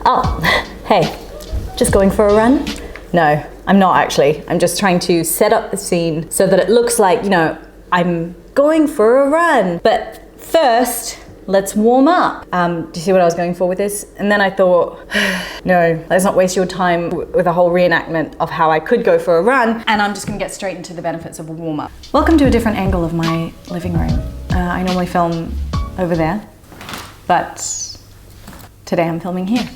Oh, hey, just going for a run? No, I'm not actually. I'm just trying to set up the scene so that it looks like, you know, I'm going for a run. But first, let's warm up. Do you see what I was going for with this? And then I thought, no, let's not waste your time with a whole reenactment of how I could go for a run. And I'm just gonna get straight into the benefits of a warm up. Welcome to a different angle of my living room. I normally film over there, but today I'm filming here.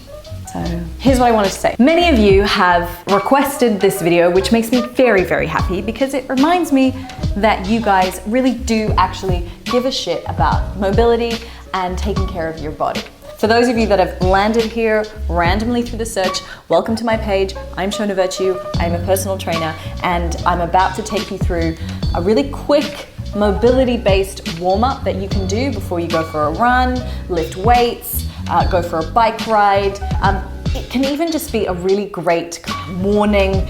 So here's what I wanted to say. Many of you have requested this video, which makes me very, very happy because it reminds me that you guys really do actually give a shit about mobility and taking care of your body. For those of you that have landed here randomly through the search, welcome to my page. I'm Shona Vertue. I'm a personal trainer, and I'm about to take you through a really quick mobility-based warm-up that you can do before you go for a run, lift weights, go for a bike ride. It can even just be a really great morning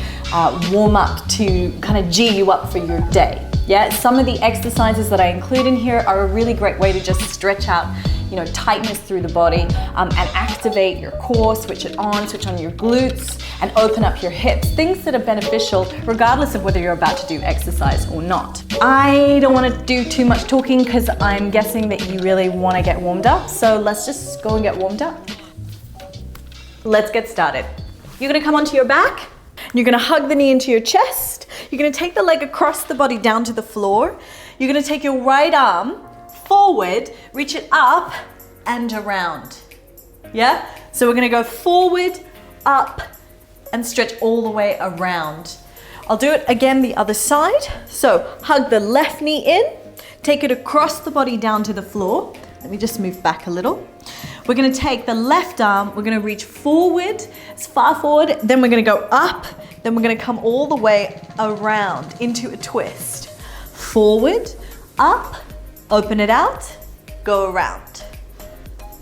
warm-up to kind of G you up for your day. Yeah, some of the exercises that I include in here are a really great way to just stretch out, you know, tightness through the body and activate your core, switch on your glutes and open up your hips. Things that are beneficial regardless of whether you're about to do exercise or not. I don't want to do too much talking because I'm guessing that you really want to get warmed up. So let's just go and get warmed up. Let's get started. You're going to come onto your back. You're going to hug the knee into your chest. You're going to take the leg across the body down to the floor. You're going to take your right arm forward, reach it up and around. Yeah? So we're going to go forward, up, and stretch all the way around. I'll do it again the other side. So hug the left knee in, take it across the body down to the floor. Let me just move back a little. We're going to take the left arm, we're going to reach forward, as far forward, then we're going to go up, then we're going to come all the way around into a twist. Forward, up, open it out, go around.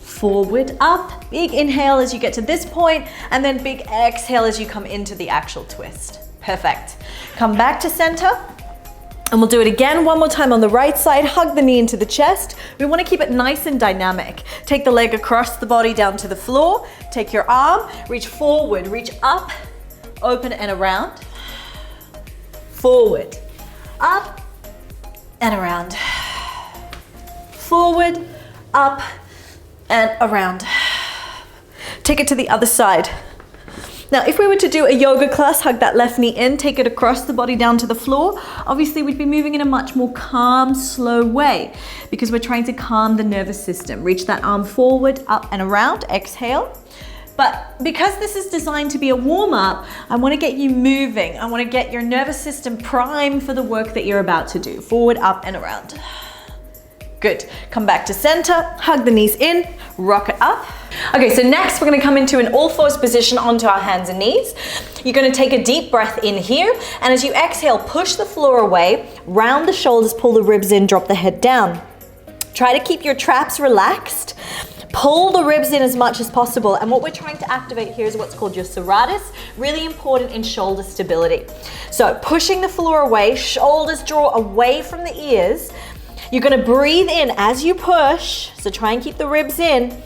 Forward, up, big inhale as you get to this point, and then big exhale as you come into the actual twist. Perfect. Come back to center. And we'll do it again one more time on the right side. Hug the knee into the chest. We want to keep it nice and dynamic. Take the leg across the body down to the floor. Take your arm, reach forward, reach up, open and around. Forward, up and around. Forward, up and around. Take it to the other side. Now, if we were to do a yoga class, hug that left knee in, take it across the body down to the floor, obviously we'd be moving in a much more calm, slow way because we're trying to calm the nervous system. Reach that arm forward, up and around, exhale. But because this is designed to be a warm-up, I want to get you moving. I want to get your nervous system primed for the work that you're about to do. Forward, up and around. Good. Come back to center, hug the knees in, rock it up. Okay, so next we're going to come into an all-fours position onto our hands and knees. You're going to take a deep breath in here, and as you exhale, push the floor away, round the shoulders, pull the ribs in, drop the head down. Try to keep your traps relaxed. Pull the ribs in as much as possible, and what we're trying to activate here is what's called your serratus, really important in shoulder stability. So pushing the floor away, shoulders draw away from the ears. You're going to breathe in as you push, so try and keep the ribs in.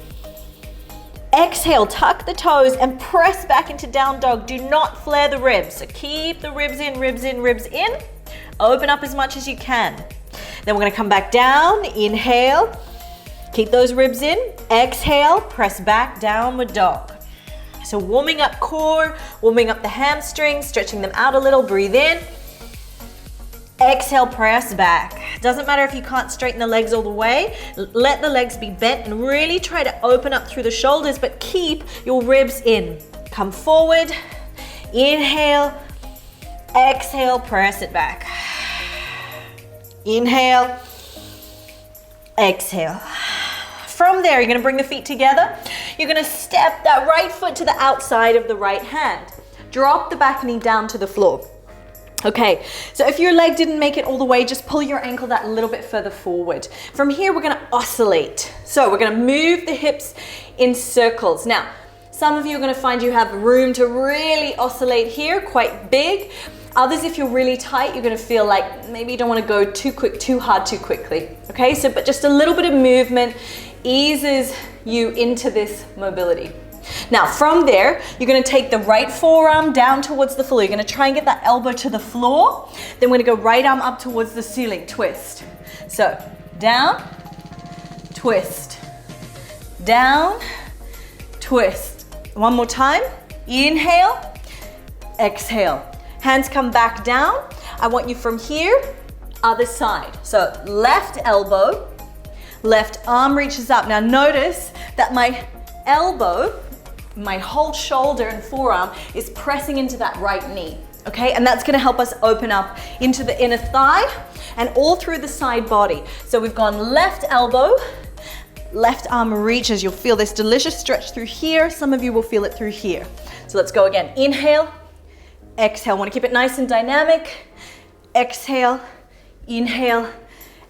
Exhale, tuck the toes and press back into down dog. Do not flare the ribs. So keep the ribs in, ribs in, ribs in. Open up as much as you can. Then we're going to come back down. Inhale. Keep those ribs in. Exhale, press back, downward dog. So warming up core, warming up the hamstrings, stretching them out a little. Breathe in. Exhale, press back. Doesn't matter if you can't straighten the legs all the way. Let the legs be bent and really try to open up through the shoulders, but keep your ribs in. Come forward. Inhale. Exhale, press it back. Inhale. Exhale. From there, you're going to bring the feet together. You're going to step that right foot to the outside of the right hand. Drop the back knee down to the floor. Okay, so if your leg didn't make it all the way, just pull your ankle that little bit further forward. From here, we're going to oscillate. So we're going to move the hips in circles. Now, some of you are going to find you have room to really oscillate here, quite big. Others, if you're really tight, you're going to feel like maybe you don't want to go too quick, too hard, too quickly. Okay, so but just a little bit of movement eases you into this mobility. Now from there, you're gonna take the right forearm down towards the floor. You're gonna try and get that elbow to the floor. Then we're gonna go right arm up towards the ceiling, twist. So down, twist, down, twist. One more time, inhale, exhale. Hands come back down. I want you from here, other side. So left elbow, left arm reaches up. Now notice that my elbow, my whole shoulder and forearm is pressing into that right knee, okay? And that's gonna help us open up into the inner thigh and all through the side body. So we've gone left elbow, left arm reaches. You'll feel this delicious stretch through here. Some of you will feel it through here. So let's go again. Inhale, exhale. Want to keep it nice and dynamic. Exhale, inhale,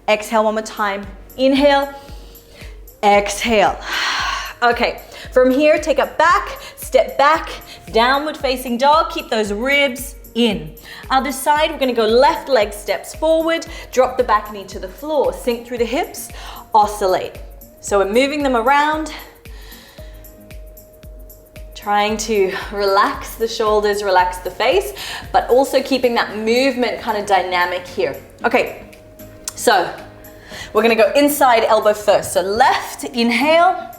exhale one more time. Inhale, exhale. Okay, from here, take it back, step back, downward facing dog. Keep those ribs in. Other side, we're gonna go left leg steps forward, drop the back knee to the floor, sink through the hips, oscillate. So we're moving them around, trying to relax the shoulders, relax the face, but also keeping that movement kind of dynamic here. Okay, so we're gonna go inside elbow first. So left, inhale,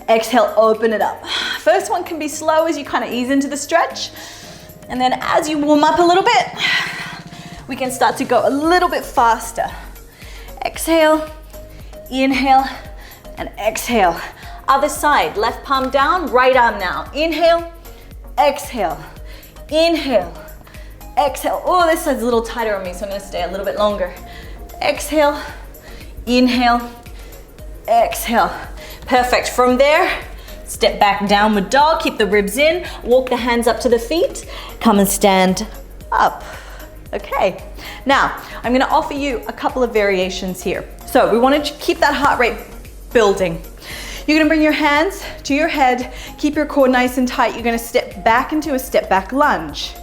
exhale, open it up. First one can be slow as you kind of ease into the stretch. And then as you warm up a little bit, we can start to go a little bit faster. Exhale, inhale, and exhale. Other side, left palm down, right arm now. Inhale, exhale, inhale, exhale. Oh, this side's a little tighter on me, so I'm gonna stay a little bit longer. Exhale, inhale, exhale. Perfect. From there, step back, downward dog, keep the ribs in, walk the hands up to the feet, come and stand up. Okay, now I'm gonna offer you a couple of variations here. So we wanna keep that heart rate building. You're gonna bring your hands to your head, keep your core nice and tight. You're gonna step back into a step back lunge.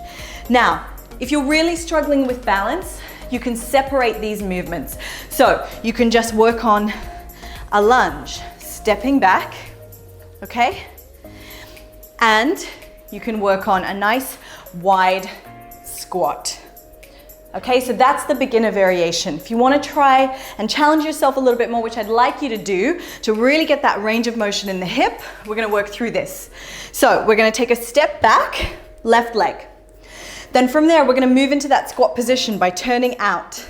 Now, if you're really struggling with balance, you can separate these movements. So you can just work on a lunge, stepping back, okay? And you can work on a nice wide squat. Okay, so that's the beginner variation. If you want to try and challenge yourself a little bit more, which I'd like you to do, to really get that range of motion in the hip, we're going to work through this. So we're going to take a step back, left leg. Then from there, we're going to move into that squat position by turning out.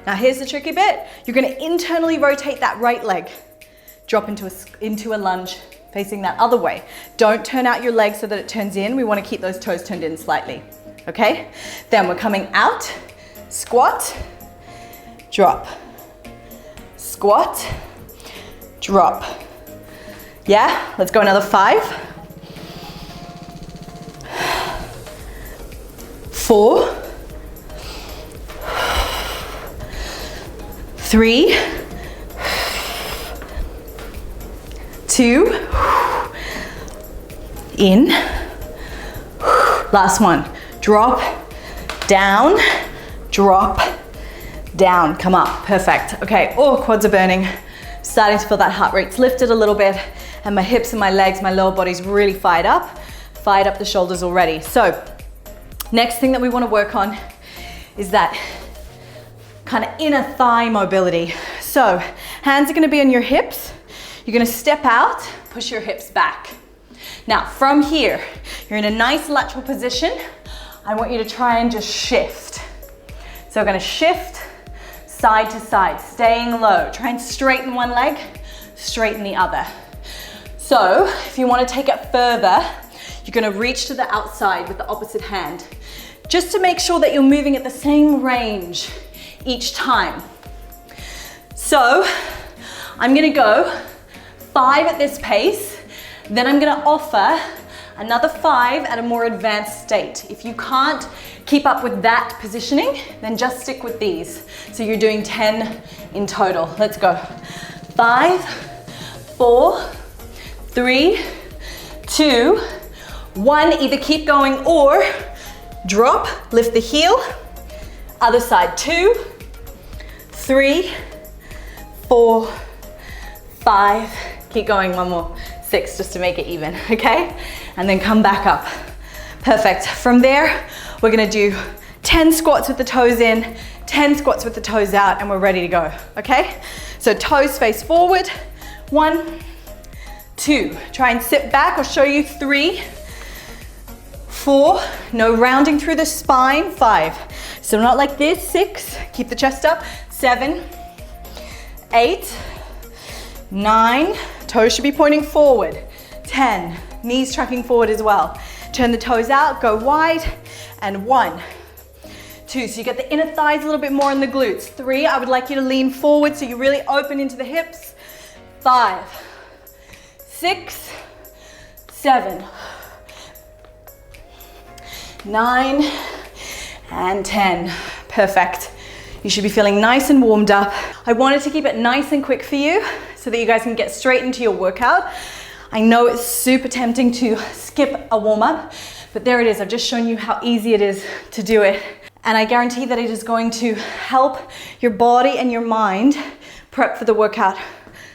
Now here's the tricky bit. You're going to internally rotate that right leg. Drop into a lunge, facing that other way. Don't turn out your leg so that it turns in. We want to keep those toes turned in slightly. Okay? Then we're coming out, squat, drop, squat, drop. Yeah? Let's go another 5, 4, 3, 2, in. Last one. Drop, down, come up. Perfect. Okay, oh, quads are burning. Starting to feel that heart rate's lifted a little bit, and my hips and my legs, my lower body's really fired up the shoulders already. So, next thing that we want to work on is that kind of inner thigh mobility. So, hands are going to be on your hips. You're going to step out, push your hips back. Now, from here, you're in a nice lateral position. I want you to try and just shift. So we're going to shift side to side, staying low. Try and straighten one leg, straighten the other. So if you want to take it further, you're going to reach to the outside with the opposite hand, just to make sure that you're moving at the same range each time. So I'm going to go 5 at this pace, then I'm going to offer another 5 at a more advanced state. If you can't keep up with that positioning, then just stick with these. So you're doing 10 in total. Let's go. 5, 4, 3, 2, 1. Either keep going or drop, lift the heel. Other side. 2, 3, 4, 5. Keep going, one more. 6 just to make it even, okay? And then come back up. Perfect. From there, we're gonna do 10 squats with the toes in, 10 squats with the toes out, and we're ready to go, okay? So toes face forward. 1, 2. Try and sit back. I'll show you. 3, 4. No rounding through the spine. 5. So not like this. 6. Keep the chest up. 7, 8, 9. Toes should be pointing forward. 10. Knees tracking forward as well. Turn the toes out. Go wide. And 1, 2. So you get the inner thighs a little bit more in the glutes. 3. I would like you to lean forward so you really open into the hips. 5, 6, 7, 9, and 10. Perfect. You should be feeling nice and warmed up. I wanted to keep it nice and quick for you so that you guys can get straight into your workout. I know it's super tempting to skip a warm-up, but there it is. I've just shown you how easy it is to do it. And I guarantee that it is going to help your body and your mind prep for the workout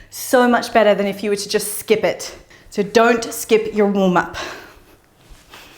so much better than if you were to just skip it. So don't skip your warm-up.